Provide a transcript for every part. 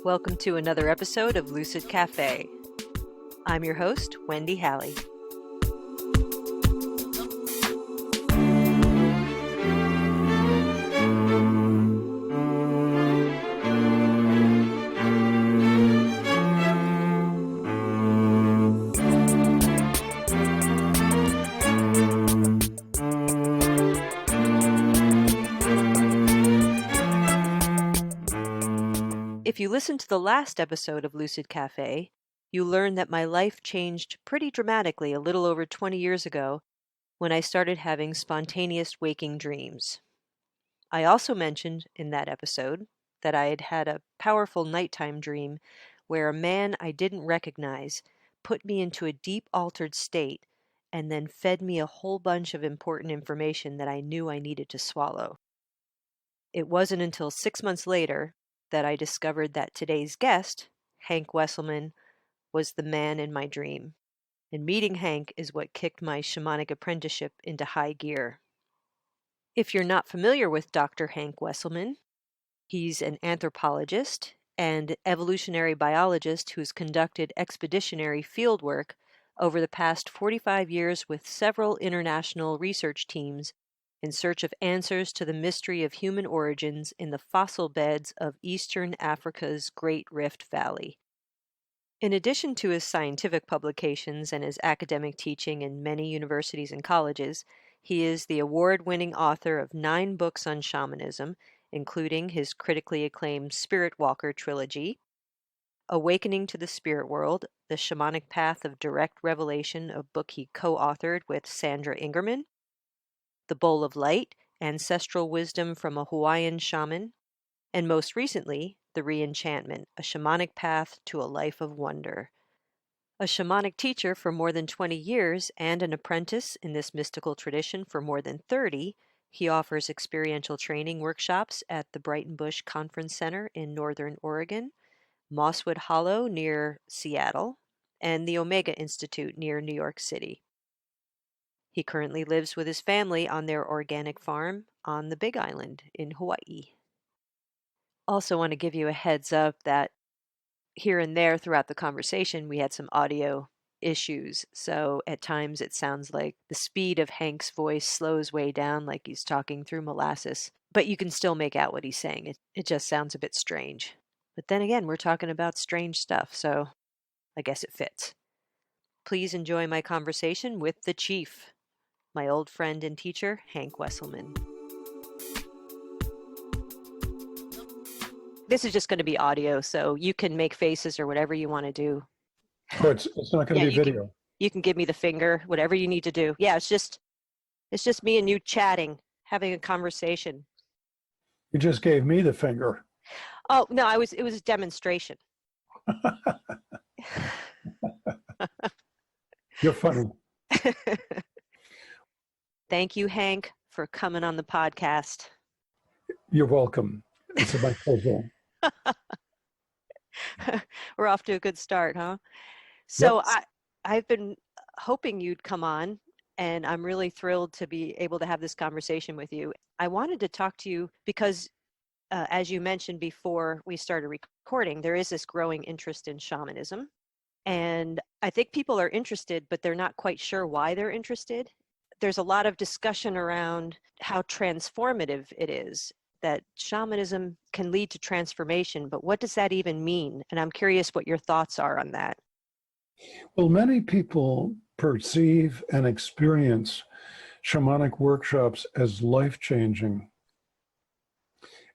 Welcome to another episode of Lucid Cafe. I'm your host, Wendy Halley. If you listened to the last episode of Lucid Cafe, you learned that my life changed pretty dramatically a little over 20 years ago when I started having spontaneous waking dreams. I also mentioned in that episode that I had had a powerful nighttime dream where a man I didn't recognize put me into a deep altered state and then fed me a whole bunch of important information that I knew I needed to swallow. It wasn't until 6 months later that I discovered that today's guest, Hank Wesselman, was the man in my dream. And meeting Hank is what kicked my shamanic apprenticeship into high gear. If you're not familiar with Dr. Hank Wesselman, he's an anthropologist and evolutionary biologist who's conducted expeditionary fieldwork over the past 45 years with several international research teams in search of answers to the mystery of human origins in the fossil beds of eastern Africa's Great Rift Valley. In addition to his scientific publications and his academic teaching in many universities and colleges, he is the award-winning author of 9 books on shamanism, including his critically acclaimed Spiritwalker Trilogy, Awakening to the Spirit World, The Shamanic Path of Direct Revelation, a book he co-authored with Sandra Ingerman, The Bowl of Light, Ancestral Wisdom from a Hawaiian Shaman, and most recently, The Reenchantment, a Shamanic Path to a Life of Wonder. A shamanic teacher for more than 20 years and an apprentice in this mystical tradition for more than 30, he offers experiential training workshops at the Brighton Bush Conference Center in Northern Oregon, Mosswood Hollow near Seattle, and the Omega Institute near New York City. He currently lives with his family on their organic farm on the Big Island in Hawaii. Also want to give you a heads up that here and there throughout the conversation, we had some audio issues. So at times it sounds like the speed of Hank's voice slows way down like he's talking through molasses, but you can still make out what he's saying. It just sounds a bit strange. But then again, we're talking about strange stuff, so I guess it fits. Please enjoy my conversation with the Chief, my old friend and teacher, Hank Wesselman. This is just going to be audio, so you can make faces or whatever you want to do. Oh, it's not going to be video. You can give me the finger, whatever you need to do. Yeah, it's just me and you chatting, having a conversation. You just gave me the finger. Oh, no, it was a demonstration. You're funny. Thank you, Hank, for coming on the podcast. You're welcome. It's my pleasure. We're off to a good start, huh? So Yep. I've been hoping you'd come on, and I'm really thrilled to be able to have this conversation with you. I wanted to talk to you because, as you mentioned before we started recording, there is this growing interest in shamanism. And I think people are interested, but they're not quite sure why they're interested. There's a lot of discussion around how transformative it is, that shamanism can lead to transformation, but what does that even mean? And I'm curious what your thoughts are on that. Well, many people perceive and experience shamanic workshops as life-changing.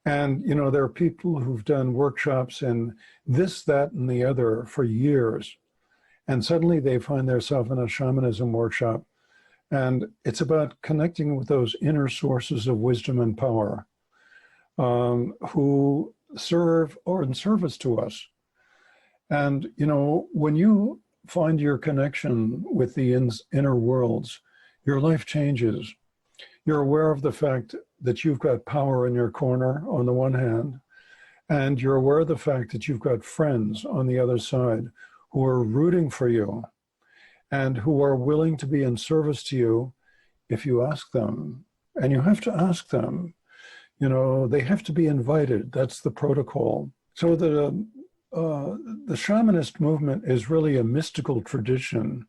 And, there are people who've done workshops in this, that, and the other for years. And suddenly they find themselves in a shamanism workshop. And it's about connecting with those inner sources of wisdom and power who serve or in service to us. And, when you find your connection with the inner worlds, your life changes. You're aware of the fact that you've got power in your corner on the one hand, and you're aware of the fact that you've got friends on the other side who are rooting for you and who are willing to be in service to you if you ask them. And you have to ask them. They have to be invited. That's the protocol. So that the shamanist movement is really a mystical tradition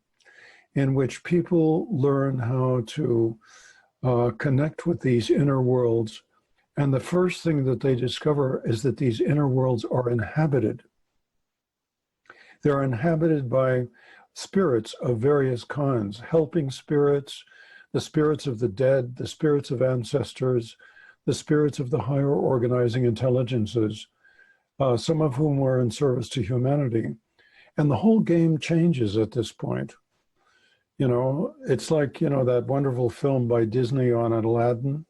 in which people learn how to connect with these inner worlds. And the first thing that they discover is that these inner worlds are inhabited. They're inhabited by spirits of various kinds, helping spirits, the spirits of the dead, the spirits of ancestors, the spirits of the higher organizing intelligences, some of whom were in service to humanity. And the whole game changes at this point. You know, it's like, you know, that wonderful film by Disney on Aladdin.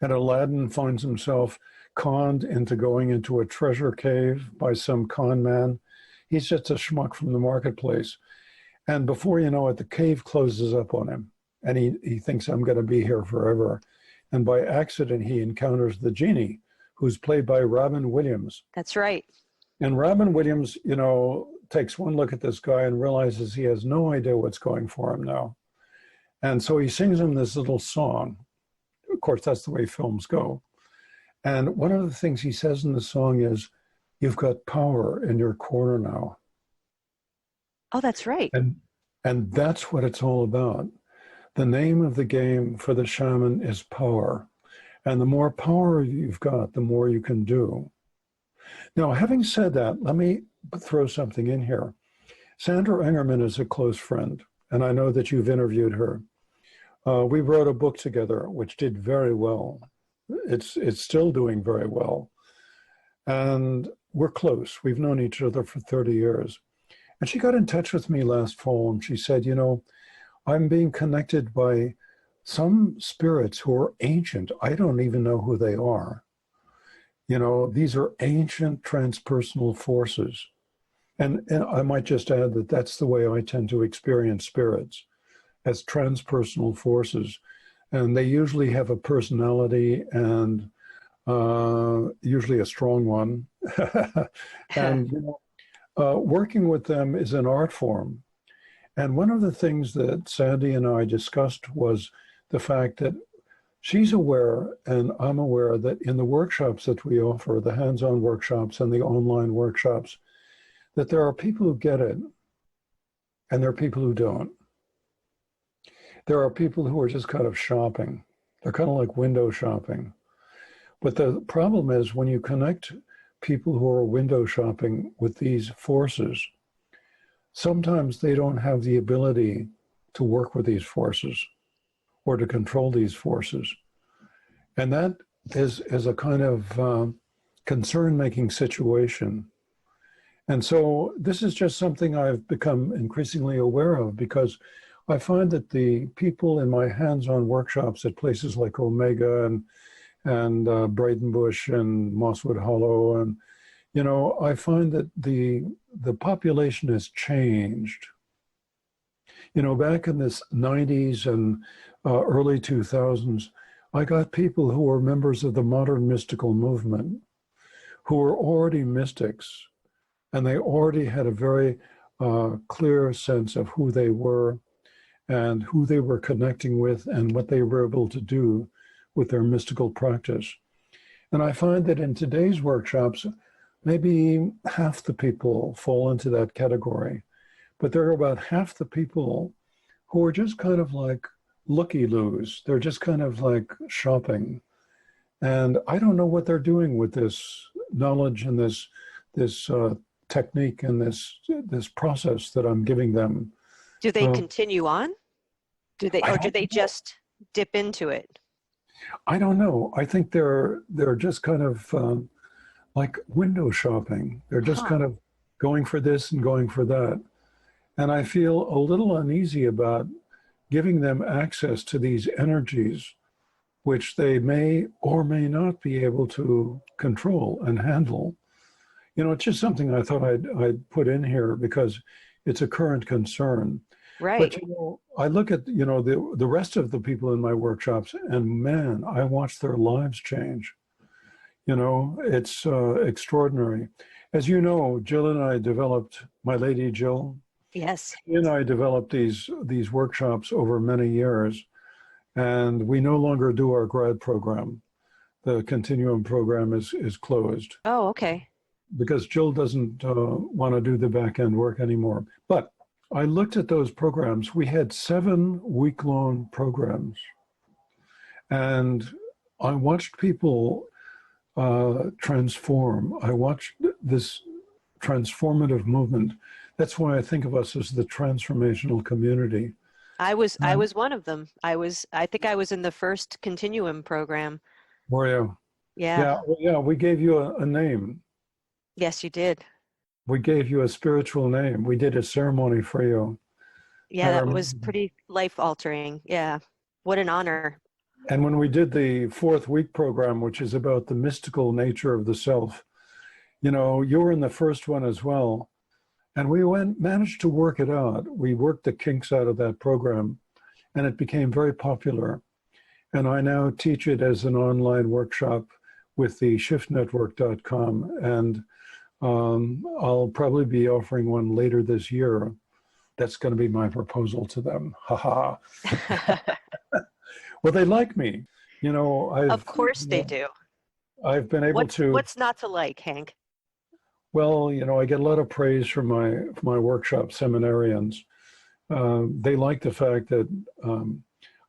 And Aladdin finds himself conned into going into a treasure cave by some con man. He's just a schmuck from the marketplace. And before you know it, the cave closes up on him. And he thinks, I'm going to be here forever. And by accident, he encounters the genie, who's played by Robin Williams. That's right. And Robin Williams, you know, takes one look at this guy and realizes he has no idea what's going for him now. And so he sings him this little song. Of course, that's the way films go. And one of the things he says in the song is, you've got power in your corner now. Oh, that's right. And that's what it's all about. The name of the game for the shaman is power. And the more power you've got, the more you can do. Now, having said that, let me throw something in here. Sandra Engerman is a close friend, and I know that you've interviewed her. We wrote a book together, which did very well. It's still doing very well. And we're close. We've known each other for 30 years. And she got in touch with me last fall, and she said, you know, I'm being connected by some spirits who are ancient. I don't even know who they are. You know, these are ancient transpersonal forces. And I might just add that that's the way I tend to experience spirits, as transpersonal forces. And they usually have a personality, and usually a strong one. And you know, working with them is an art form. And one of the things that Sandy and I discussed was the fact that she's aware, and I'm aware, that in the workshops that we offer, the hands-on workshops and the online workshops, that there are people who get it, and there are people who don't. There are people who are just kind of shopping. They're kind of like window shopping. But the problem is when you connect people who are window shopping with these forces, sometimes they don't have the ability to work with these forces or to control these forces. And that is a kind of concern-making situation. And so this is just something I've become increasingly aware of, because I find that the people in my hands-on workshops at places like Omega and Bradenbush and Mosswood Hollow, and you know, I find that the population has changed. You know, back in the 90s and early 2000s, I got people who were members of the modern mystical movement, who were already mystics, and they already had a very clear sense of who they were and who they were connecting with and what they were able to do with their mystical practice. And I find that in today's workshops, maybe half the people fall into that category, but there are about half the people who are just kind of like looky-loos. They're just kind of like shopping. And I don't know what they're doing with this knowledge and this technique and this process that I'm giving them. Do they continue on? Do they know. just dip into it? I don't know. I think they're just kind of like window shopping. They're just kind of going for this and going for that. And I feel a little uneasy about giving them access to these energies, which they may or may not be able to control and handle. You know, it's just something I thought I'd put in here because it's a current concern. Right. But, you know, I look at, you know, the rest of the people in my workshops, and man, I watch their lives change. You know, it's extraordinary. As you know, Jill and I developed, my lady Jill. Yes. She and I developed these workshops over many years, and we no longer do our grad program. The continuum program is closed. Oh, okay. because Jill doesn't want to do the back end work anymore. But I looked at those programs. We had 7 week-long programs. And I watched people transform. I watched this transformative movement. That's why I think of us as the transformational community. I was one of them. I think I was in the first continuum program. Were you? Yeah. Yeah, well, yeah, we gave you a name. Yes, you did. We gave you a spiritual name. We did a ceremony for you. Yeah, And, I that was remember, pretty life altering. Yeah. What an honor. and when we did the 4th week program, which is about the mystical nature of the self, you know, you were in the first one as well. And we managed to work it out. We worked the kinks out of that program, and it became very popular. And I now teach it as an online workshop with the shiftnetwork.com. And I'll probably be offering one later this year. That's going to be my proposal to them. Ha ha. Well, they like me. You know, Of course they do. I've been able to, What's not to like, Hank? well, you know, I get a lot of praise from my workshop seminarians. They like the fact that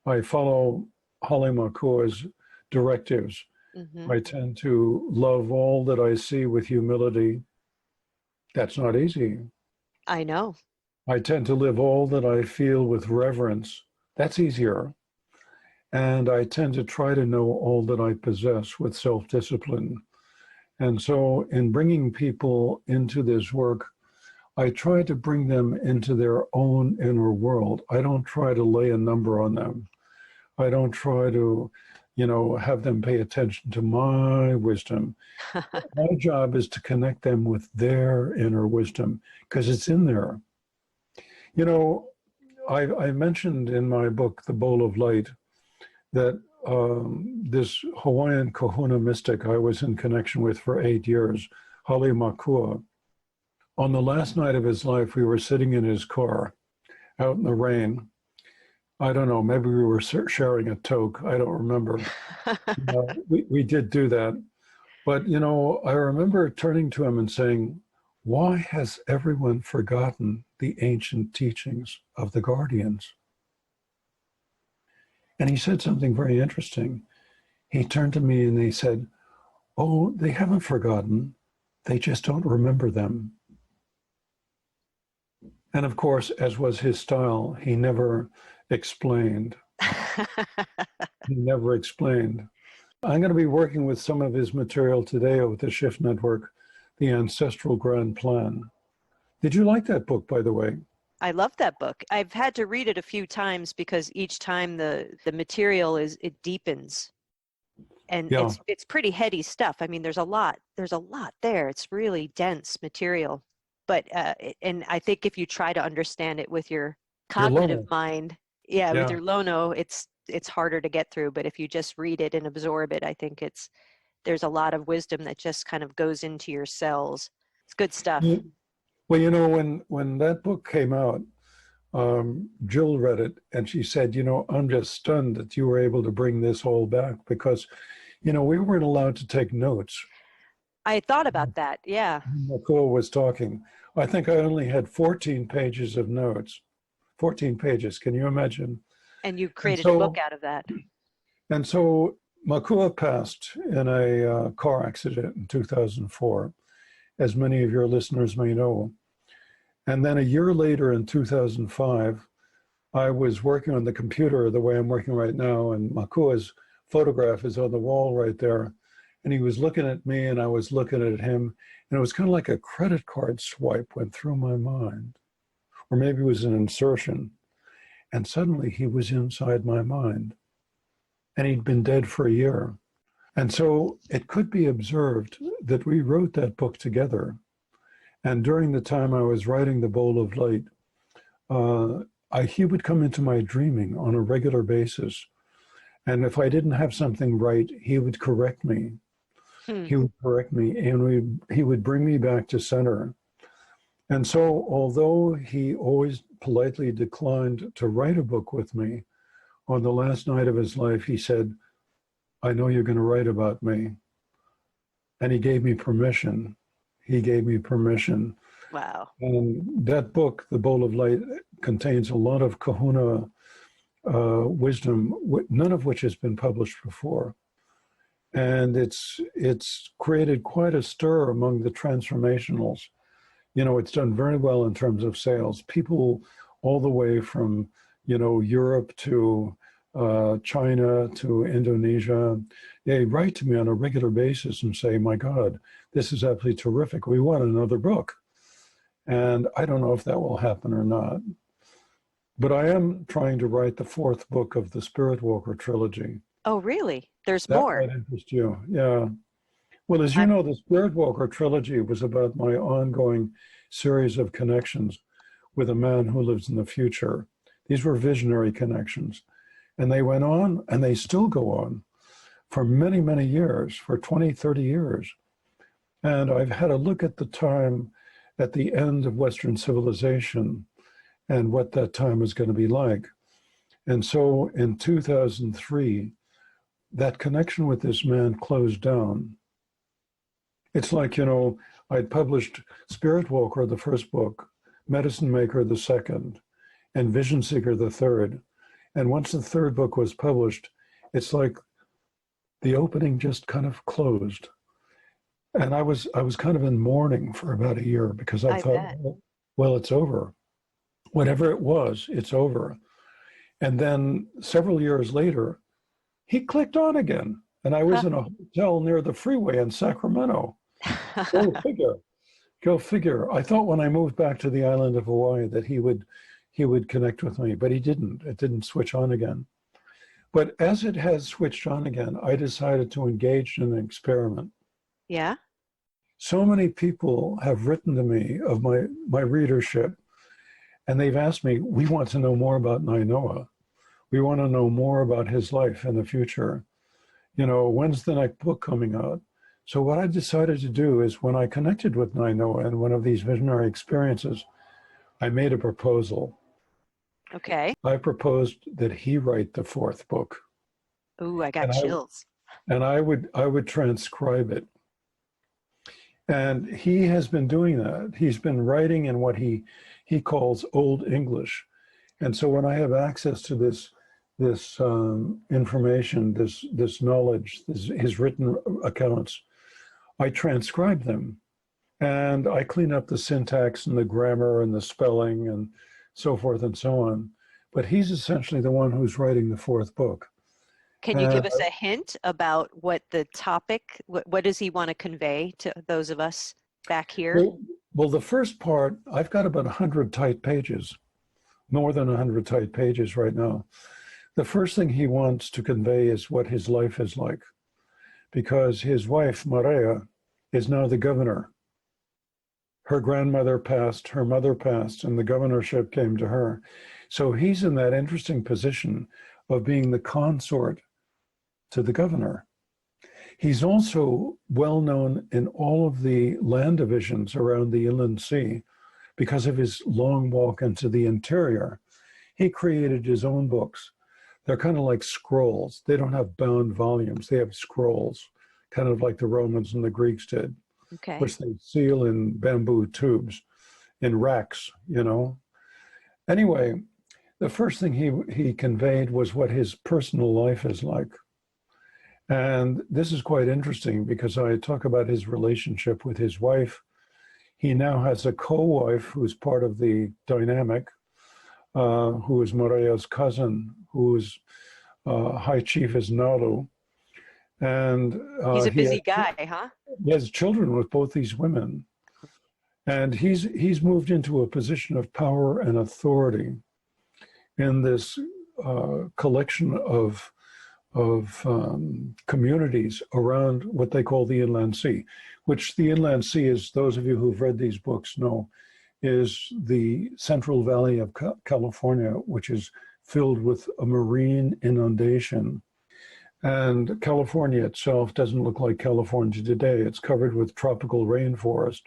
I follow Holly Makua's directives. Mm-hmm. I tend to love all that I see with humility. That's not easy. I know. I tend to live all that I feel with reverence. That's easier. And I tend to try to know all that I possess with self-discipline. And so in bringing people into this work, I try to bring them into their own inner world. I don't try to lay a number on them. I don't try to, you know, have them pay attention to my wisdom. My job is to connect them with their inner wisdom because it's in there. You know, I mentioned in my book, The Bowl of Light, that this Hawaiian kahuna mystic I was in connection with for 8 years, Hale Makua, on the last night of his life, we were sitting in his car out in the rain. I don't know, maybe we were sharing a toke. I don't remember. We did do that. But, you know, I remember turning to him and saying, why has everyone forgotten the ancient teachings of the guardians? And he said something very interesting. He turned to me and he said, oh, they haven't forgotten. They just don't remember them. And of course, as was his style, he never explained. He never explained. I'm going to be working with some of his material today with the Shift Network, The Ancestral Grand Plan. Did you like that book, by the way? I love that book. I've had to read it a few times because each time the material it deepens. And Yeah. it's pretty heady stuff. I mean, there's a lot there. It's really dense material. But and I think if you try to understand it with your cognitive mind, with your Lono, it's harder to get through. But if you just read it and absorb it, I think there's a lot of wisdom that just kind of goes into your cells. It's good stuff. Well, you know, when that book came out, Jill read it and she said, you know, I'm just stunned that you were able to bring this all back because, you know, we weren't allowed to take notes. I thought about that, yeah. Makua was talking. I think I only had 14 pages of notes. 14 pages, can you imagine? And you created a book out of that. And so Makua passed in a car accident in 2004, as many of your listeners may know. And then a year later in 2005, I was working on the computer the way I'm working right now, and Makua's photograph is on the wall right there. And he was looking at me and I was looking at him, and it was kind of like a credit card swipe went through my mind. Or maybe it was an insertion. And suddenly he was inside my mind. And he'd been dead for a year. And so it could be observed that we wrote that book together. And during the time I was writing The Bowl of Light, he would come into my dreaming on a regular basis. And if I didn't have something right, he would correct me. He would correct me and he would bring me back to center. And so although he always politely declined to write a book with me, on the last night of his life, he said, I know you're going to write about me. And he gave me permission. he gave me permission. Wow. And that book, The Bowl of Light, contains a lot of kahuna wisdom, none of which has been published before. And it's created quite a stir among the transformationals. You know, it's done very well in terms of sales. People all the way from, you know, Europe to China to Indonesia, they write to me on a regular basis and say, my God, this is absolutely terrific. We want another book. And I don't know if that will happen or not. But I am trying to write the fourth book of the Spiritwalker trilogy. Oh, really? There's That more. might interest you. Yeah. Well, as you I'm, know, the Spiritwalker trilogy was about my ongoing series of connections with a man who lives in the future. These were visionary connections. And they went on, and they still go on for many, many years, for 20, 30 years. And I've had a look at the time at the end of Western civilization and what that time is going to be like. And so in 2003, that connection with this man closed down. It's like, you know, I'd published Spiritwalker, the first book, Medicine Maker, the second, and Vision Seeker, the third. And once the third book was published, it's like the opening just kind of closed. And I was kind of in mourning for about a year because I thought, bet. well, it's over. Whatever it was, it's over. And then several years later, he clicked on again. And I was in a hotel near the freeway in Sacramento. Go figure. Go figure. I thought when I moved back to the island of Hawaii that he would connect with me, but he didn't. It didn't switch on again. But as it has switched on again, I decided to engage in an experiment. Yeah? So many people have written to me of my readership, and they've asked me, we want to know more about Nainoa. We want to know more about his life in the future. You know, when's the next book coming out? So what I decided to do is when I connected with Nainoa in one of these visionary experiences, I made a proposal. Okay. I proposed that he write the fourth book. Ooh, I got And chills. I would transcribe it. And he has been doing that. He's been writing in what he calls Old English. And so when I have access to this information, this knowledge, his written accounts, I transcribe them. And I clean up the syntax and the grammar and the spelling and so forth and so on. But he's essentially the one who's writing the fourth book. Can you give us a hint about what the topic, what does he want to convey to those of us back here? Well, the first part, I've got about 100 typed pages, more than 100 typed pages right now. The first thing he wants to convey is what his life is like, because his wife, Maria, is now the governor. Her grandmother passed, her mother passed, and the governorship came to her. So he's in that interesting position of being the consort to the governor. He's also well known in all of the land divisions around the inland sea because of his long walk into the interior. He created his own books. They're kind of like scrolls. They don't have bound volumes. They have scrolls, kind of like the Romans and the Greeks did, Okay. which they seal in bamboo tubes, in racks, you know. Anyway, the first thing he conveyed was what his personal life is like. And this is quite interesting because I talk about his relationship with his wife. He now has a co-wife who's part of the dynamic, who is Maria's cousin, whose high chief is Nalu. And He's a busy guy, huh? He has children with both these women. And he's moved into a position of power and authority in this collection of communities around what they call the Inland Sea, which the Inland Sea is, those of you who've read these books know, is the Central Valley of California, which is filled with a marine inundation. And California itself doesn't look like California today. It's covered with tropical rainforest.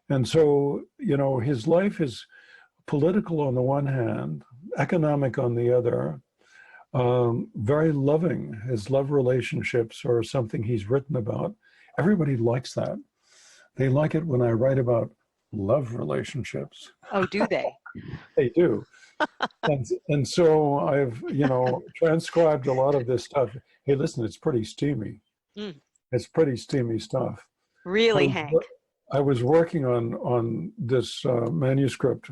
And so, you know, his life is political on the one hand, economic on the other, very loving. His love relationships are something he's written about. Everybody likes that. They like it when I write about love relationships. Oh, do they? They do. And so I've, transcribed a lot of this stuff. Hey, listen, it's pretty steamy. Mm, It's pretty steamy stuff. I really, was, Hank? I was working on this manuscript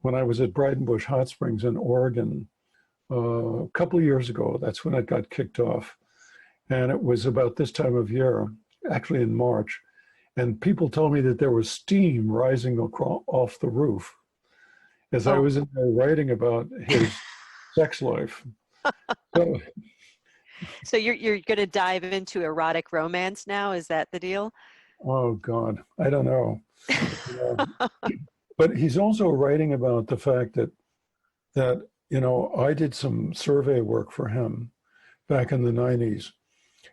when I was at Brighton Bush Hot Springs in Oregon a couple of years ago. That's when it got kicked off. And it was about this time of year, actually in March. And people told me that there was steam rising off the roof as I Oh, was in there writing about his sex life. So, so you're going to dive into erotic romance now? Is that the deal? oh God, I don't know. But he's also writing about the fact that I did some survey work for him back in the 90s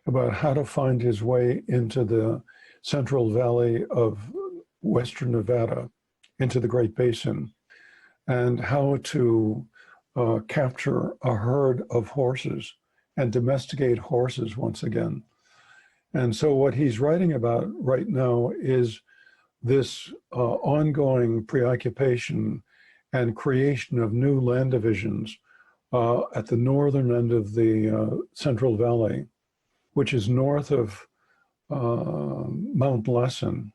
about how to find his way into the Central Valley of Western Nevada, into the Great Basin, and how to capture a herd of horses and domesticate horses once again. And so what he's writing about right now is this ongoing preoccupation and creation of new land divisions at the northern end of the Central Valley, which is north of Mount Lassen.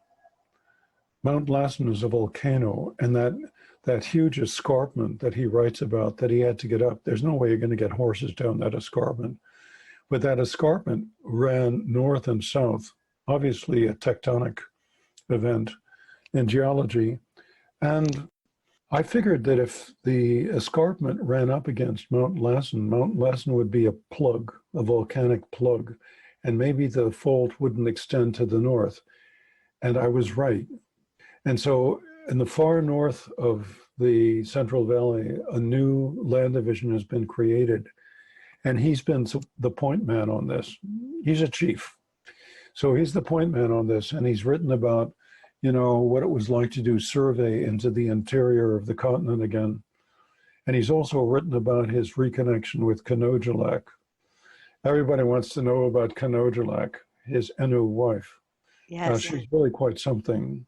Mount Lassen is a volcano, and that huge escarpment that he writes about that he had to get up, there's no way you're going to get horses down that escarpment. But that escarpment ran north and south, obviously a tectonic event in geology. And I figured that if the escarpment ran up against Mount Lassen would be a plug, a volcanic plug, and maybe the fault wouldn't extend to the north. And I was right. And so in the far north of the Central Valley, a new land division has been created. And he's been the point man on this. He's a chief. So he's the point man on this. And he's written about, what it was like to do survey into the interior of the continent again. And he's also written about his reconnection with Kanojulak. Everybody wants to know about Kanojulak, his Enu wife. Yes. She's really quite something.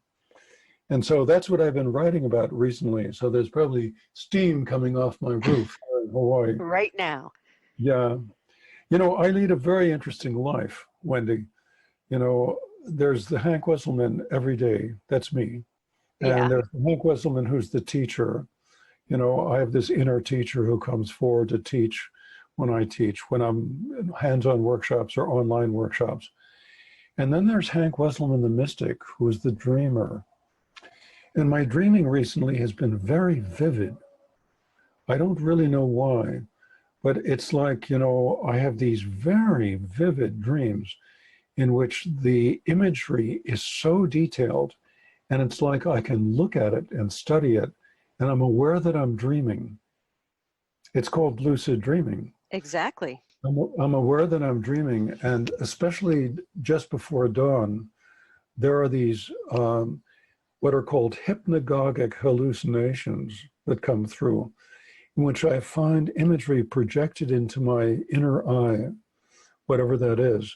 And so that's what I've been writing about recently. So there's probably steam coming off my roof here in Hawaii. Right now. Yeah. I lead a very interesting life, Wendy. There's the Hank Wesselman every day. That's me. Yeah. And there's the Hank Wesselman who's the teacher. I have this inner teacher who comes forward to teach when I teach, when I'm in hands-on workshops or online workshops. And then there's Hank Wesselman, the mystic, who is the dreamer. And my dreaming recently has been very vivid. I don't really know why, but it's like, I have these very vivid dreams in which the imagery is so detailed, and it's like I can look at it and study it, and I'm aware that I'm dreaming. It's called lucid dreaming. Exactly. I'm aware that I'm dreaming, and especially just before dawn, there are these what are called hypnagogic hallucinations that come through, in which I find imagery projected into my inner eye, whatever that is.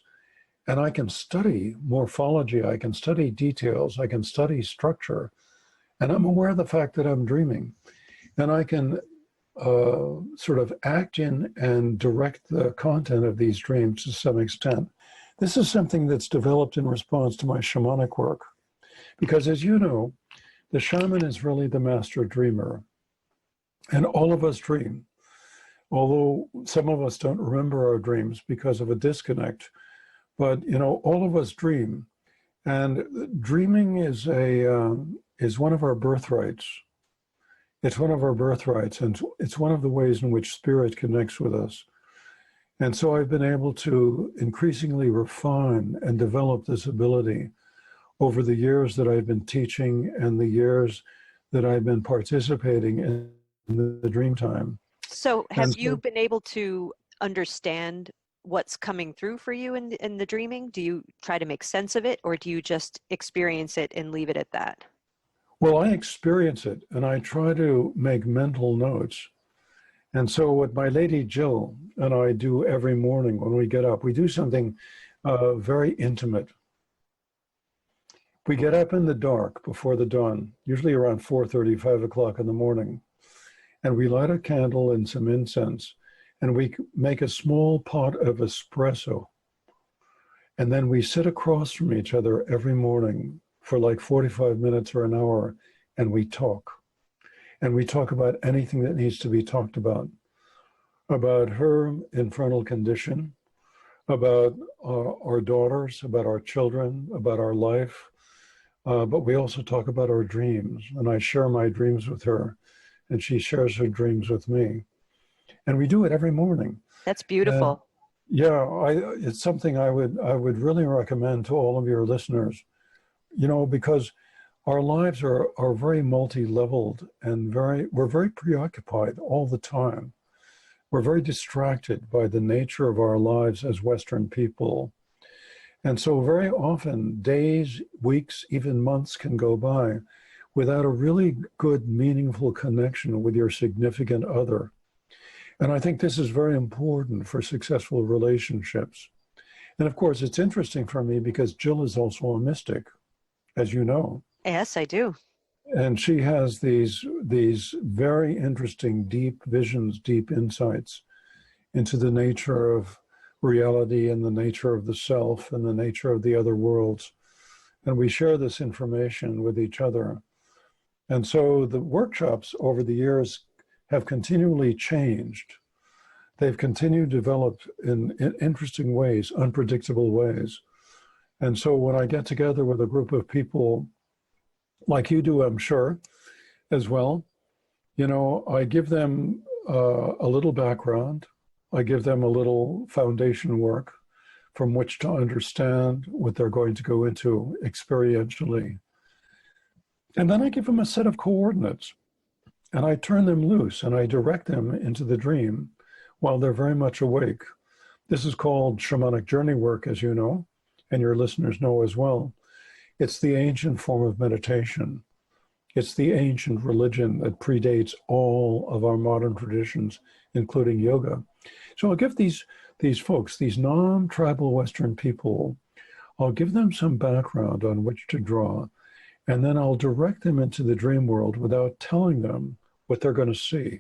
And I can study morphology, I can study details, I can study structure, and I'm aware of the fact that I'm dreaming. And I can sort of act in and direct the content of these dreams to some extent. This is something that's developed in response to my shamanic work. Because as you know, the shaman is really the master dreamer. And all of us dream. Although some of us don't remember our dreams because of a disconnect. But, all of us dream. And dreaming is one of our birthrights. It's one of our birthrights, and it's one of the ways in which spirit connects with us. And so I've been able to increasingly refine and develop this ability over the years that I've been teaching and the years that I've been participating in the dream time. So have you been able to understand what's coming through for you in the dreaming? Do you try to make sense of it, or do you just experience it and leave it at that? Well, I experience it, and I try to make mental notes. And so what my lady Jill and I do every morning when we get up, we do something very intimate. We get up in the dark before the dawn, usually around 4:30, 5 o'clock in the morning, and we light a candle and some incense, and we make a small pot of espresso. And then we sit across from each other every morning for like 45 minutes or an hour, and we talk. And we talk about anything that needs to be talked about her infernal condition, about our daughters, about our children, about our life. But we also talk about our dreams. And I share my dreams with her, and she shares her dreams with me. And we do it every morning. That's beautiful. Yeah, it's something I would really recommend to all of your listeners, because our lives are very multi-leveled and we're very preoccupied all the time. We're very distracted by the nature of our lives as Western people. And so very often days, weeks, even months can go by without a really good, meaningful connection with your significant other. And I think this is very important for successful relationships. And of course, it's interesting for me because Jill is also a mystic, as you know. Yes, I do. And she has these very interesting, deep visions, deep insights into the nature of reality and the nature of the self and the nature of the other worlds. And we share this information with each other. And so the workshops over the years have continually changed. They've continued to develop in interesting ways, unpredictable ways. And so when I get together with a group of people, like you do, I'm sure, as well, I give them a little background. I give them a little foundation work from which to understand what they're going to go into experientially. And then I give them a set of coordinates. And I turn them loose and I direct them into the dream while they're very much awake. This is called shamanic journey work, as you know, and your listeners know as well. It's the ancient form of meditation. It's the ancient religion that predates all of our modern traditions, including yoga. So I'll give these folks, these non-tribal Western people, I'll give them some background on which to draw, and then I'll direct them into the dream world without telling them what they're going to see.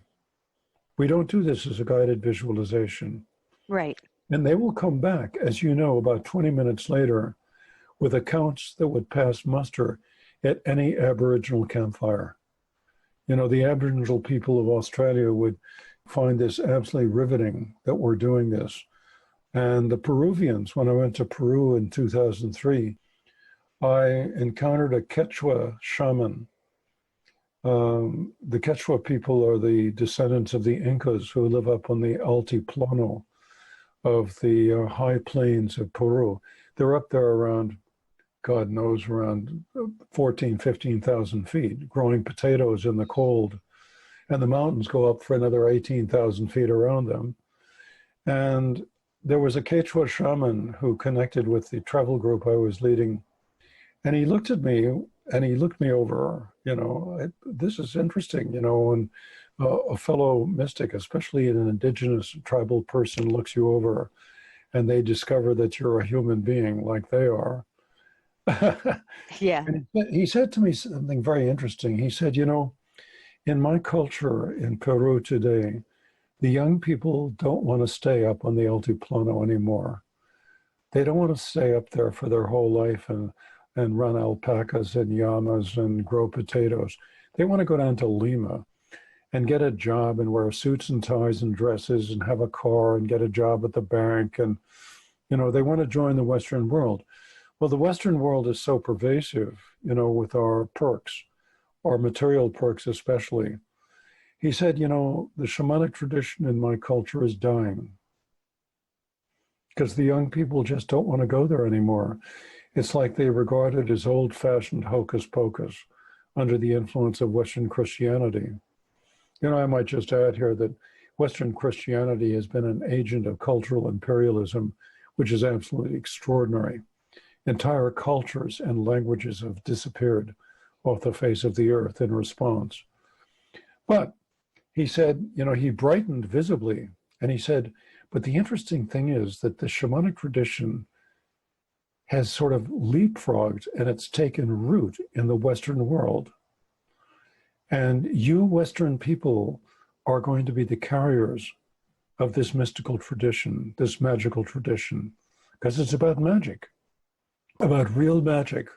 We don't do this as a guided visualization. Right. And they will come back, as you know, about 20 minutes later with accounts that would pass muster at any Aboriginal campfire. The Aboriginal people of Australia would find this absolutely riveting that we're doing this. And the Peruvians, when I went to Peru in 2003, I encountered a Quechua shaman. The Quechua people are the descendants of the Incas who live up on the altiplano of the high plains of Peru. They're up there around, God knows, around 14, 15,000 feet, growing potatoes in the cold. And the mountains go up for another 18,000 feet around them. And there was a Quechua shaman who connected with the travel group I was leading. And he looked at me and he looked me over, this is interesting, and a fellow mystic, especially an indigenous tribal person, looks you over and they discover that you're a human being like they are. Yeah. And he said to me something very interesting. He said, in my culture in Peru today, the young people don't want to stay up on the altiplano anymore. They don't want to stay up there for their whole life and run alpacas and llamas and grow potatoes. They want to go down to Lima and get a job and wear suits and ties and dresses and have a car and get a job at the bank. And, they want to join the Western world. Well, the Western world is so pervasive, with our perks, our material perks especially. He said, the shamanic tradition in my culture is dying because the young people just don't want to go there anymore. It's like they regard it as old-fashioned hocus pocus under the influence of Western Christianity. I might just add here that Western Christianity has been an agent of cultural imperialism, which is absolutely extraordinary. Entire cultures and languages have disappeared off the face of the earth in response. But he said, he brightened visibly, and he said, but the interesting thing is that the shamanic tradition has sort of leapfrogged and it's taken root in the Western world. And you Western people are going to be the carriers of this mystical tradition, this magical tradition, because it's about magic, about real magic.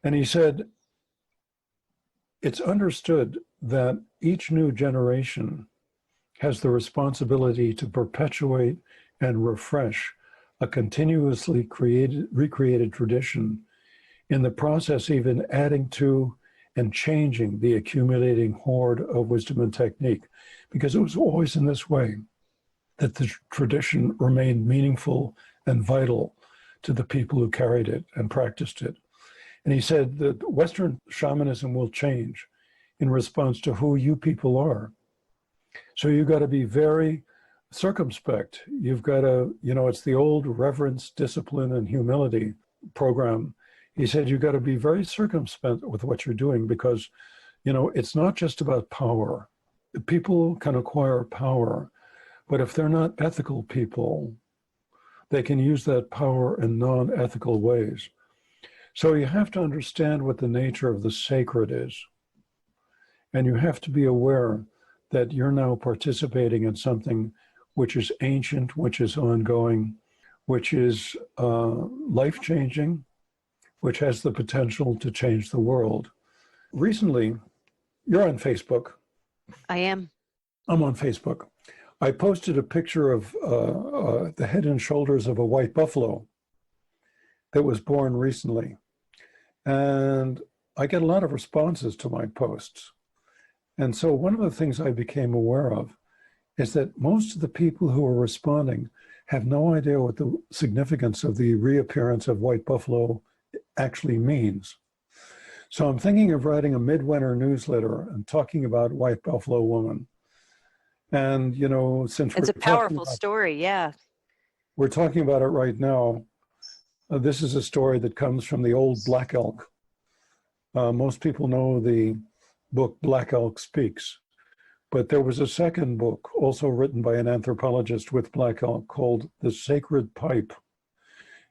And he said, it's understood that each new generation has the responsibility to perpetuate and refresh a continuously recreated tradition, in the process even adding to and changing the accumulating hoard of wisdom and technique, because it was always in this way that the tradition remained meaningful and vital to the people who carried it and practiced it. And he said that Western shamanism will change in response to who you people are. So you've got to be very circumspect. You've got to, it's the old reverence, discipline, and humility program. He said you've got to be very circumspect with what you're doing, because, it's not just about power. People can acquire power, but if they're not ethical people, they can use that power in non-ethical ways. So you have to understand what the nature of the sacred is. And you have to be aware that you're now participating in something which is ancient, which is ongoing, which is life-changing, which has the potential to change the world. Recently, you're on Facebook. I am. I'm on Facebook. I posted a picture of the head and shoulders of a white buffalo that was born recently. And I get a lot of responses to my posts. And so one of the things I became aware of is that most of the people who are responding have no idea what the significance of the reappearance of white buffalo actually means. So I'm thinking of writing a midwinter newsletter and talking about white buffalo woman. And, since It's a powerful story, yeah. We're talking about it right now. This is a story that comes from the old Black Elk. Most people know the book Black Elk Speaks, but there was a second book also written by an anthropologist with Black Elk called The Sacred Pipe.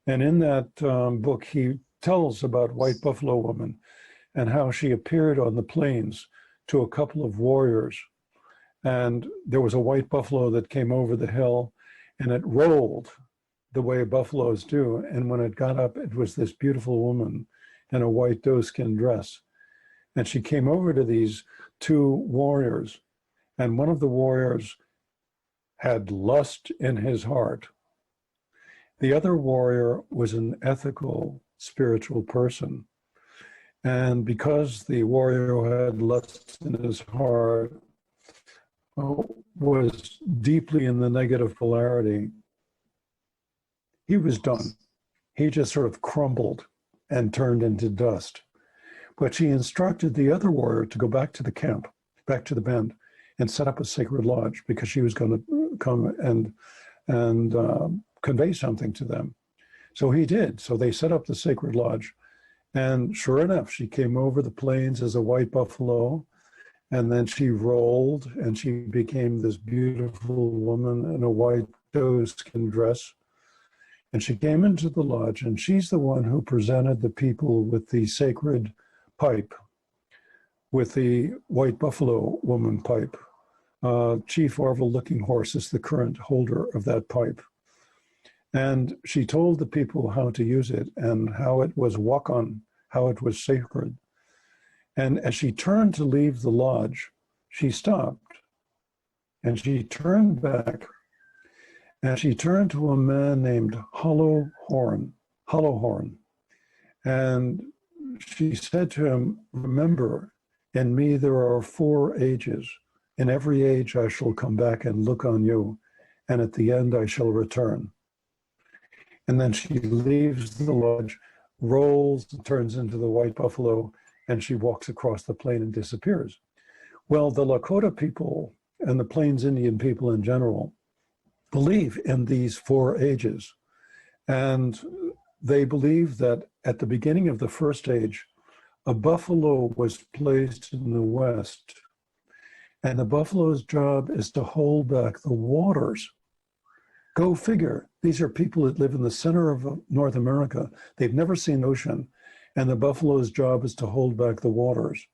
And in that book, he tells about White Buffalo Woman and how she appeared on the plains to a couple of warriors. And there was a white buffalo that came over the hill, and it rolled the way buffaloes do. And when it got up, it was this beautiful woman in a white doeskin dress. And she came over to these two warriors, and one of the warriors had lust in his heart. The other warrior was an ethical, spiritual person. And because the warrior who had lust in his heart was deeply in the negative polarity, he was done. He just sort of crumbled and turned into dust. But she instructed the other warrior to go back to the camp, back to the bend, and set up a sacred lodge, because she was going to come and convey something to them. So he did. So they set up the sacred lodge. And sure enough, she came over the plains as a white buffalo, and then she rolled, and she became this beautiful woman in a white doeskin dress. And she came into the lodge, and she's the one who presented the people with the sacred pipe, with the white buffalo woman pipe. Chief Orville Looking Horse is the current holder of that pipe. And she told the people how to use it and how it was wakan, how it was sacred. And as she turned to leave the lodge, she stopped and she turned back, and she turned to a man named Hollow Horn. And she said to him, "Remember, in me there are 4 ages. In every age I shall come back and look on you, and at the end I shall return." And then she leaves the lodge, rolls, and turns into the white buffalo, and she walks across the plain and disappears. Well, the Lakota people and the Plains Indian people in general believe in these 4 ages. And they believe that at the beginning of the first age, a buffalo was placed in the west. And the buffalo's job is to hold back the waters Go figure. These are people that live in the center of North America. They've never seen the ocean, and the buffalo's job is to hold back the waters.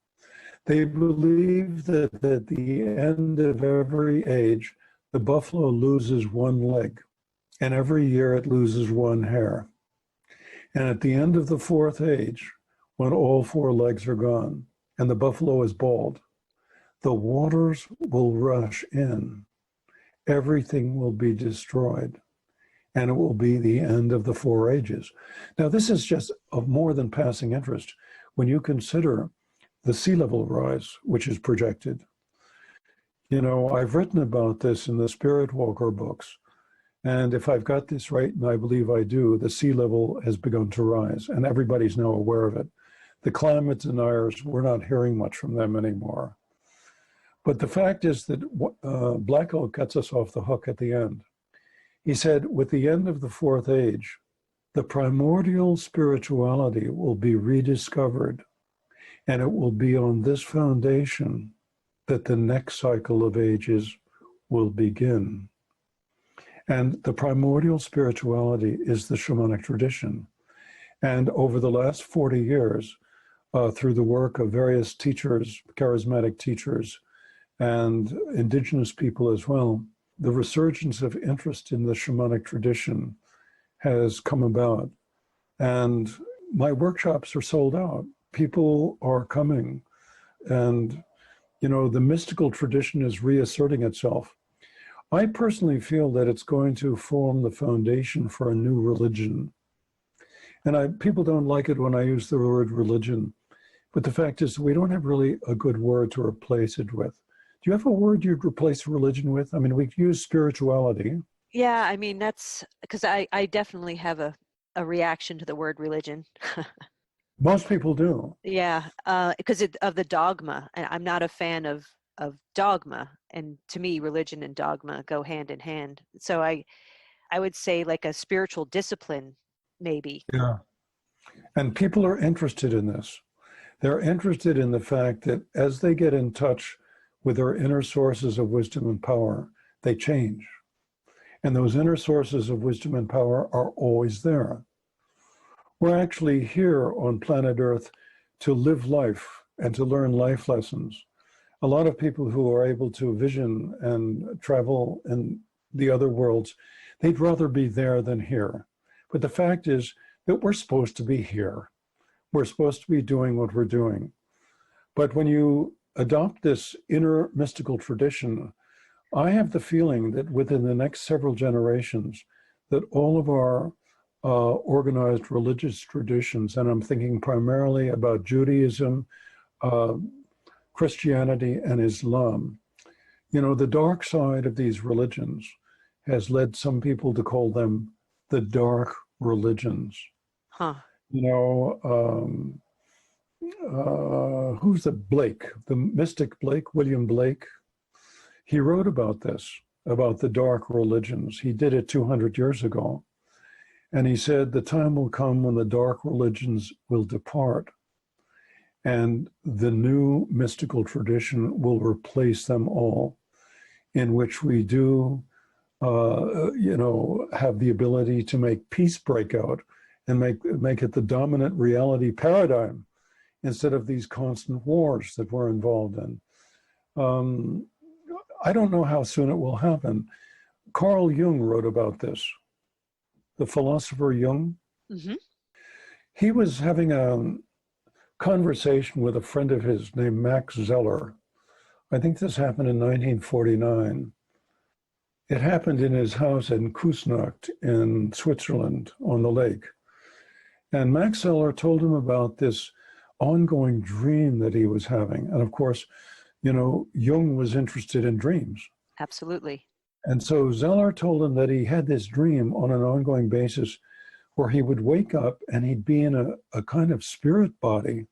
They believe that at the end of every age, the buffalo loses one leg, and every year it loses one hair. And at the end of the fourth age, when all four legs are gone and the buffalo is bald, the waters will rush in. Everything will be destroyed, and it will be the end of the four ages. Now, this is just of more than passing interest when you consider the sea level rise, which is projected. You know, I've written about this in the Spiritwalker books, and if I've got this right, and I believe I do, the sea level has begun to rise, and everybody's now aware of it. The climate deniers, we're not hearing much from them anymore. But the fact is that Blackout cuts us off the hook at the end. He said, with the end of the fourth age, the primordial spirituality will be rediscovered, and it will be on this foundation that the next cycle of ages will begin. And the primordial spirituality is the shamanic tradition. And over the last 40 years, through the work of various teachers, charismatic teachers, and indigenous people as well, the resurgence of interest in the shamanic tradition has come about. And my workshops are sold out. People are coming. And, you know, the mystical tradition is reasserting itself. I personally feel that it's going to form the foundation for a new religion. And people don't like it when I use the word religion. But the fact is, we don't have really a good word to replace it with. Do you have a word you'd replace religion with? I mean, we use spirituality. Yeah, I mean, that's because I definitely have a reaction to the word religion. Most people do. Yeah, because of the dogma. And I'm not a fan of dogma. And to me, religion and dogma go hand in hand. So I would say like a spiritual discipline, maybe. Yeah. And people are interested in this. They're interested in the fact that as they get in touch with their inner sources of wisdom and power, they change. And those inner sources of wisdom and power are always there. We're actually here on planet Earth to live life and to learn life lessons. A lot of people who are able to vision and travel in the other worlds, they'd rather be there than here. But the fact is that we're supposed to be here. We're supposed to be doing what we're doing. But when you adopt this inner mystical tradition, I have the feeling that within the next several generations, that all of our organized religious traditions, and I'm thinking primarily about Judaism, Christianity, and Islam, you know, the dark side of these religions has led some people to call them the dark religions. Huh. You know, who's the mystic Blake, William Blake? He wrote about this, about the dark religions. He did it 200 years ago. And he said, the time will come when the dark religions will depart and the new mystical tradition will replace them all, in which we do, you know, have the ability to make peace break out and make it the dominant reality paradigm instead of these constant wars that we're involved in. I don't know how soon it will happen. Carl Jung wrote about this, the philosopher Jung. Mm-hmm. He was having a conversation with a friend of his named Max Zeller. I think this happened in 1949. It happened in his house in Kusnacht in Switzerland on the lake. And Max Zeller told him about this ongoing dream that he was having. And of course, you know, Jung was interested in dreams. Absolutely. And so Zeller told him that he had this dream on an ongoing basis where he would wake up and he'd be in a kind of spirit body.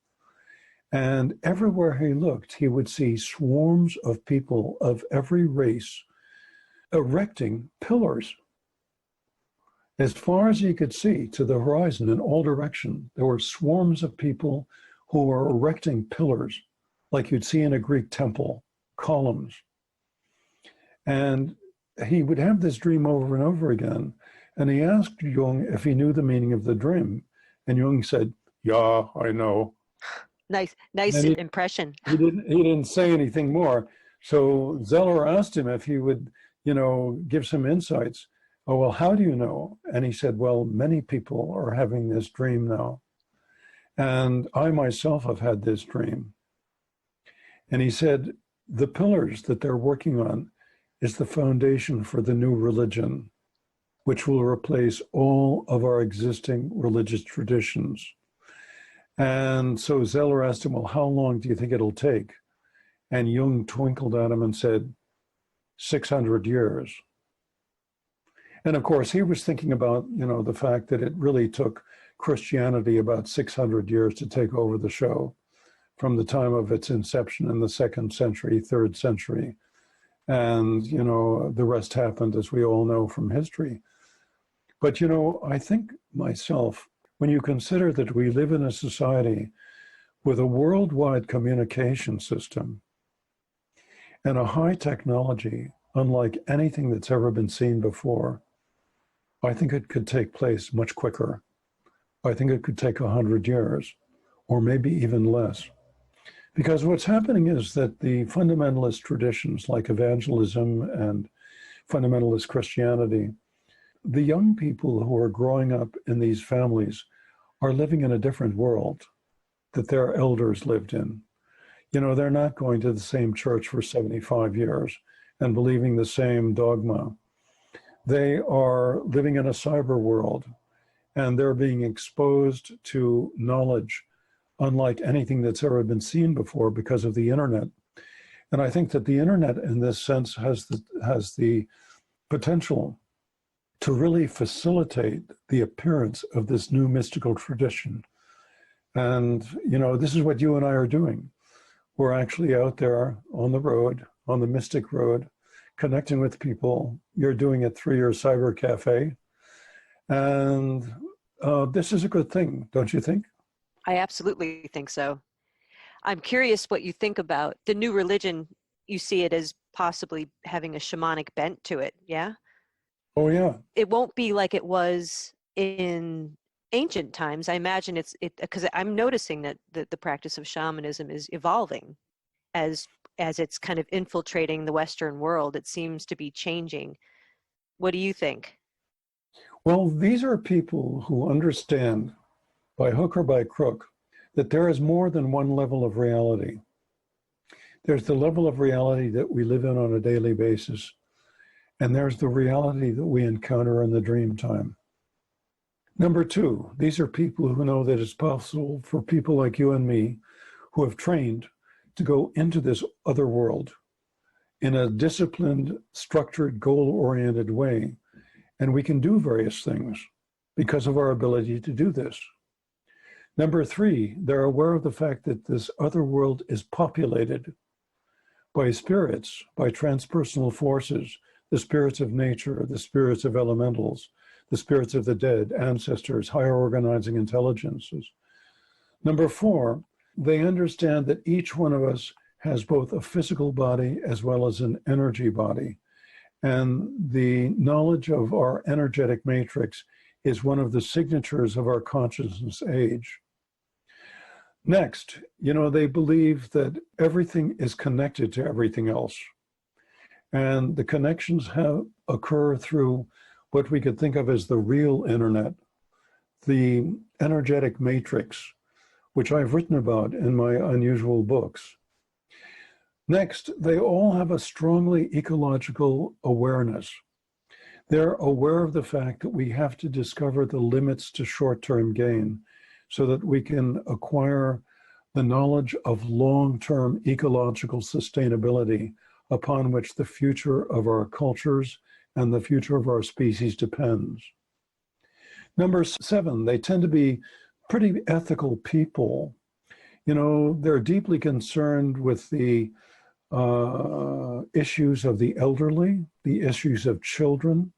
And everywhere he looked, he would see swarms of people of every race erecting pillars. As far as he could see to the horizon in all direction, there were swarms of people who were erecting pillars like you'd see in a Greek temple, columns. And he would have this dream over and over again. And he asked Jung if he knew the meaning of the dream. And Jung said, "Yeah, I know." Nice And impression. he didn't say anything more. So Zeller asked him if he would, give some insights. Oh, well, how do you know? And he said, well, many people are having this dream now. And I myself have had this dream. And he said, the pillars that they're working on is the foundation for the new religion, which will replace all of our existing religious traditions. And so Zeller asked him, well, how long do you think it'll take? And Jung twinkled at him and said, 600 years. And of course, he was thinking about, the fact that it really took Christianity about 600 years to take over the show from the time of its inception in the 2nd century, 3rd century. And, the rest happened, as we all know from history. But, I think myself, when you consider that we live in a society with a worldwide communication system and a high technology, unlike anything that's ever been seen before, I think it could take place much quicker. I think it could take 100 years, or maybe even less. Because what's happening is that the fundamentalist traditions like evangelism and fundamentalist Christianity, the young people who are growing up in these families are living in a different world that their elders lived in. They're not going to the same church for 75 years and believing the same dogma. They are living in a cyber world, and they're being exposed to knowledge unlike anything that's ever been seen before because of the internet. And I think that the internet, in this sense, has the potential to really facilitate the appearance of this new mystical tradition. And, this is what you and I are doing. We're actually out there on the road, on the mystic road, connecting with people. You're doing it through your cyber cafe. And this is a good thing, don't you think? I absolutely think so. I'm curious what you think about the new religion. You see it as possibly having a shamanic bent to it, yeah? Oh, yeah. It won't be like it was in ancient times. I imagine it because I'm noticing that the practice of shamanism is evolving as it's kind of infiltrating the Western world. It seems to be changing. What do you think? Well, these are people who understand, by hook or by crook, that there is more than one level of reality. There's the level of reality that we live in on a daily basis, and there's the reality that we encounter in the dream time. Number two, these are people who know that it's possible for people like you and me who have trained to go into this other world in a disciplined, structured, goal-oriented way. And we can do various things because of our ability to do this. Number three, they're aware of the fact that this other world is populated by spirits, by transpersonal forces, the spirits of nature, the spirits of elementals, the spirits of the dead, ancestors, higher organizing intelligences. Number four, they understand that each one of us has both a physical body as well as an energy body. And the knowledge of our energetic matrix is one of the signatures of our consciousness age. Next, they believe that everything is connected to everything else. And the connections occur through what we could think of as the real internet, the energetic matrix, which I've written about in my unusual books. Next, they all have a strongly ecological awareness. They're aware of the fact that we have to discover the limits to short-term gain so that we can acquire the knowledge of long-term ecological sustainability upon which the future of our cultures and the future of our species depends. Number seven, they tend to be pretty ethical people. They're deeply concerned with the issues of the elderly, the issues of children,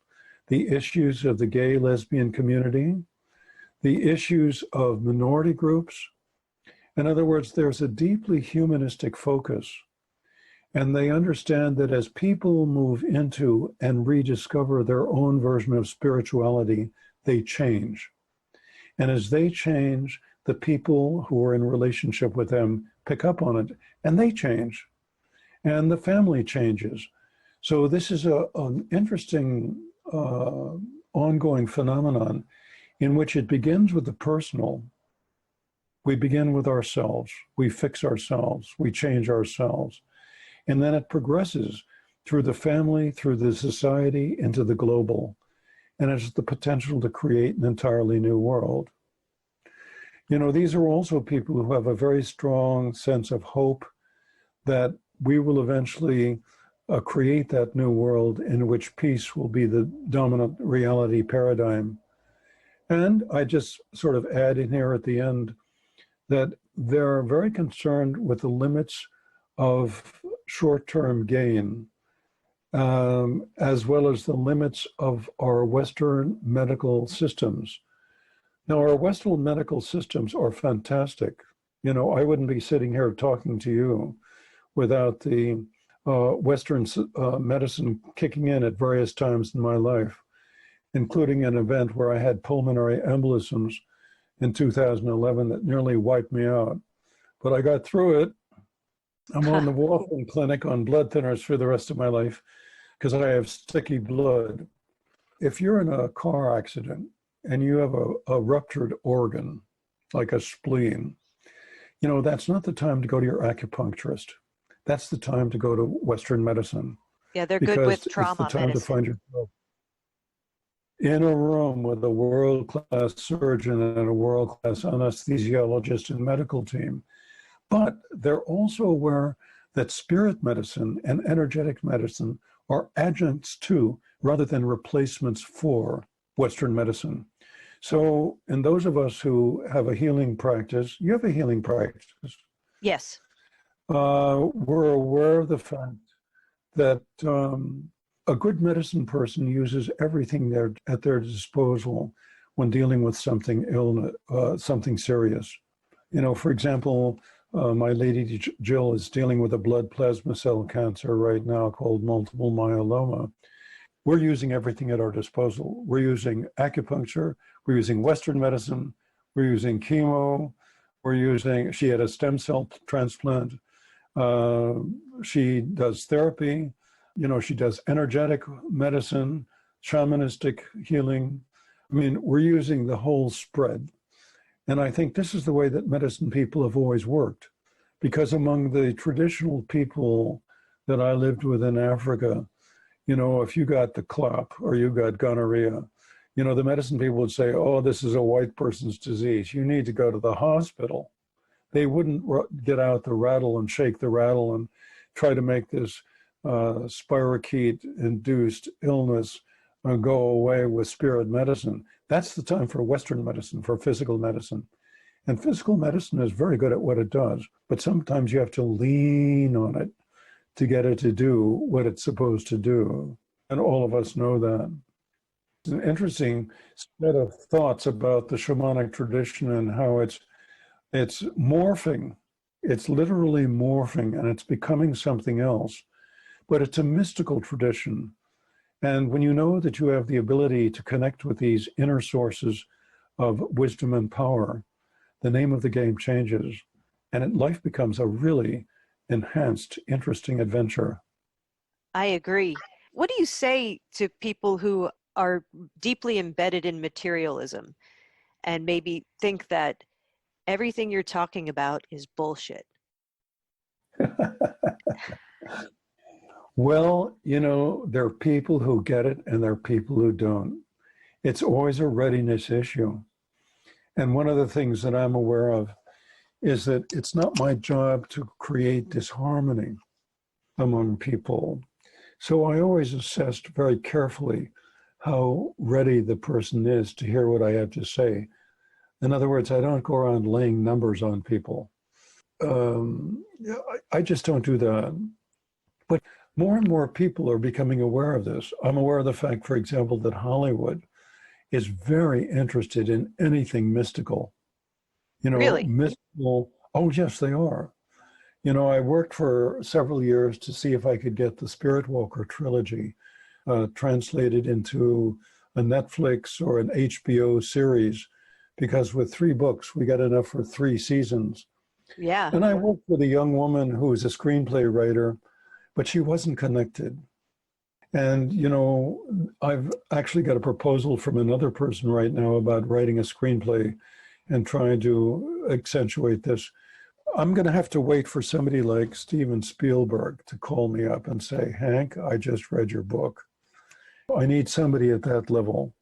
the issues of the gay, lesbian community, the issues of minority groups. In other words, there's a deeply humanistic focus. And they understand that as people move into and rediscover their own version of spirituality, they change. And as they change, the people who are in relationship with them pick up on it, and they change. And the family changes. So this is an interesting ongoing phenomenon in which it begins with the personal. We begin with ourselves. We fix ourselves. We change ourselves. And then it progresses through the family, through the society, into the global. And it's the potential to create an entirely new world. You know, these are also people who have a very strong sense of hope that we will eventually create that new world in which peace will be the dominant reality paradigm. And I just sort of add in here at the end that they're very concerned with the limits of short-term gain, as well as the limits of our Western medical systems. Now, our Western medical systems are fantastic. You know, I wouldn't be sitting here talking to you without the Western medicine kicking in at various times in my life, including an event where I had pulmonary embolisms in 2011 that nearly wiped me out. But I got through it. I'm on the walk-in clinic on blood thinners for the rest of my life because I have sticky blood. If you're in a car accident and you have a ruptured organ, like a spleen, you know, that's not the time to go to your acupuncturist. That's the time to go to Western medicine. Yeah, they're good with trauma it's the time medicine. to find yourself in a room with a world-class surgeon and a world-class anesthesiologist and medical team. But they're also aware that spirit medicine and energetic medicine are adjuncts to, rather than replacements for, Western medicine. So, and those of us who have a healing practice, you have a healing practice. Yes. We're aware of the fact that a good medicine person uses everything at their disposal when dealing with something something serious. You know, for example, my lady Jill is dealing with a blood plasma cell cancer right now called multiple myeloma. We're using everything at our disposal. We're using acupuncture, we're using Western medicine, we're using chemo, she had a stem cell transplant. She does therapy, you know, she does energetic medicine, shamanistic healing. I mean, we're using the whole spread. And I think this is the way that medicine people have always worked. Because among the traditional people that I lived with in Africa, you know, if you got the clap or you got gonorrhea, you know, the medicine people would say, oh, this is a white person's disease. You need to go to the hospital. They wouldn't get out the rattle and shake the rattle and try to make this spirochete-induced illness go away with spirit medicine. That's the time for Western medicine, for physical medicine. And physical medicine is very good at what it does, but sometimes you have to lean on it to get it to do what it's supposed to do. And all of us know that. It's an interesting set of thoughts about the shamanic tradition and how it's morphing. It's literally morphing and it's becoming something else. But it's a mystical tradition. And when you know that you have the ability to connect with these inner sources of wisdom and power, the name of the game changes and life becomes a really enhanced, interesting adventure. I agree. What do you say to people who are deeply embedded in materialism and maybe think that everything you're talking about is bullshit? Well, you know, there are people who get it and there are people who don't. It's always a readiness issue. And one of the things that I'm aware of is that it's not my job to create disharmony among people. So I always assessed very carefully how ready the person is to hear what I have to say. In other words, I don't go around laying numbers on people. I just don't do that. But more and more people are becoming aware of this. I'm aware of the fact, for example, that Hollywood is very interested in anything mystical. You know, Really? mystical. Oh, yes, they are. I worked for several years to see if I could get the Spiritwalker trilogy translated into a Netflix or an HBO series, because with 3 books, we got enough for 3 seasons. Yeah. And I worked with a young woman who was a screenplay writer, but she wasn't connected. And, I've actually got a proposal from another person right now about writing a screenplay and trying to accentuate this. I'm going to have to wait for somebody like Steven Spielberg to call me up and say, Hank, I just read your book. I need somebody at that level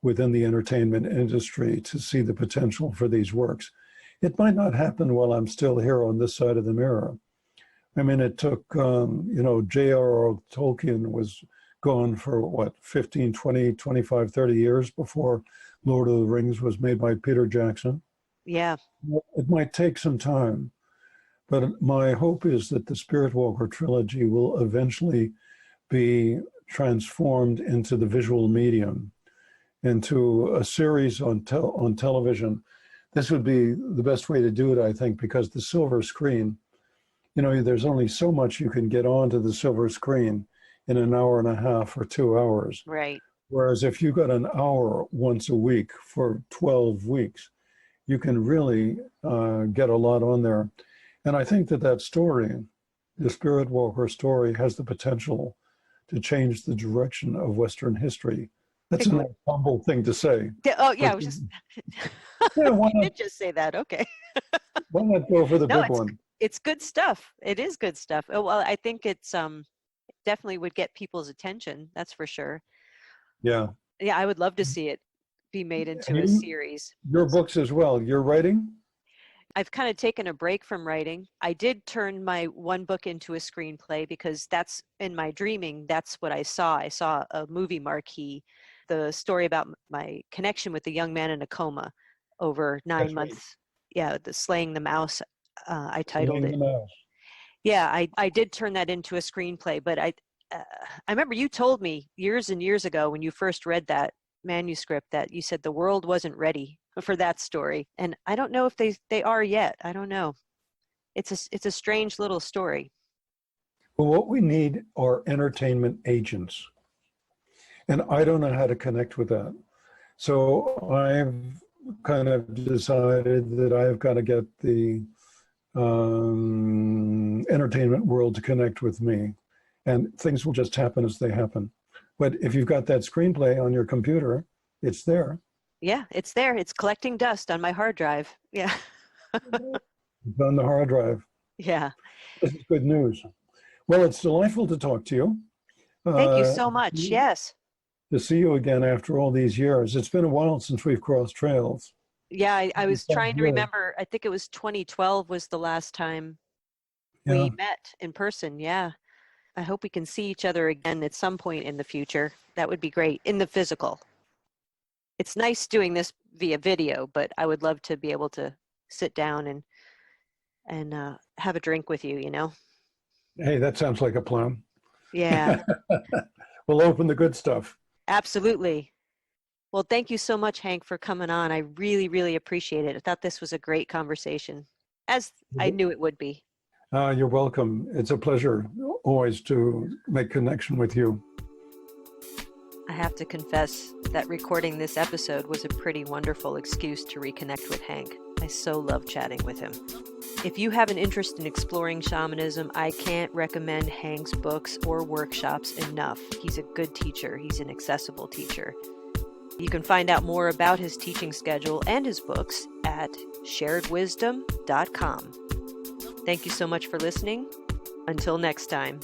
within the entertainment industry to see the potential for these works. It might not happen while I'm still here on this side of the mirror. I mean, it took, J.R.R. Tolkien was gone for, 15, 20, 25, 30 years before Lord of the Rings was made by Peter Jackson. Yeah. It might take some time, but my hope is that the Spiritwalker trilogy will eventually be transformed into the visual medium, into a series on television. This would be the best way to do it, I think, because the silver screen, there's only so much you can get onto the silver screen in an hour and a half or 2 hours. Right. Whereas if you got an hour once a week for 12 weeks, you can really get a lot on there. And I think that story, the Spiritwalker story, has the potential to change the direction of Western history. That's a humble thing to say. Oh, yeah, But, I was just... yeah, why You not, did just say that, okay. why not go for the No, big one? it's good stuff. It is good stuff. Oh, well, I think it's definitely would get people's attention, that's for sure. Yeah. Yeah, I would love to see it be made into a And series. your books as well. You're writing? I've kind of taken a break from writing. I did turn my one book into a screenplay because that's in my dreaming. That's what I saw. I saw a movie marquee, the story about my connection with the young man in a coma over 9 That's right. months. Yeah, the Slaying the Mouse, I titled Slaying it. the Mouse. Yeah, I did turn that into a screenplay, but I remember you told me years and years ago when you first read that manuscript that you said the world wasn't ready for that story, and I don't know if they are yet. I don't know. It's a strange little story. Well, what we need are entertainment agents. And I don't know how to connect with that. So I've kind of decided that I've got to get the entertainment world to connect with me. And things will just happen as they happen. But if you've got that screenplay on your computer, it's there. Yeah, it's there. It's collecting dust on my hard drive. Yeah. It's on the hard drive. Yeah. This is good news. Well, it's delightful to talk to you. Thank you so much. Yes. To see you again after all these years. It's been a while since we've crossed trails. Yeah, I was trying to remember. I think it was 2012 was the last time we met in person. Yeah. I hope we can see each other again at some point in the future. That would be great, in the physical. It's nice doing this via video, but I would love to be able to sit down and have a drink with you, Hey, that sounds like a plan. Yeah. We'll open the good stuff. Absolutely. Well, thank you so much, Hank, for coming on. I really, really appreciate it. I thought this was a great conversation, as I knew it would be. You're welcome. It's a pleasure always to make connection with you. I have to confess that recording this episode was a pretty wonderful excuse to reconnect with Hank. I so love chatting with him. If you have an interest in exploring shamanism, I can't recommend Hank's books or workshops enough. He's a good teacher. He's an accessible teacher. You can find out more about his teaching schedule and his books at sharedwisdom.com. Thank you so much for listening. Until next time.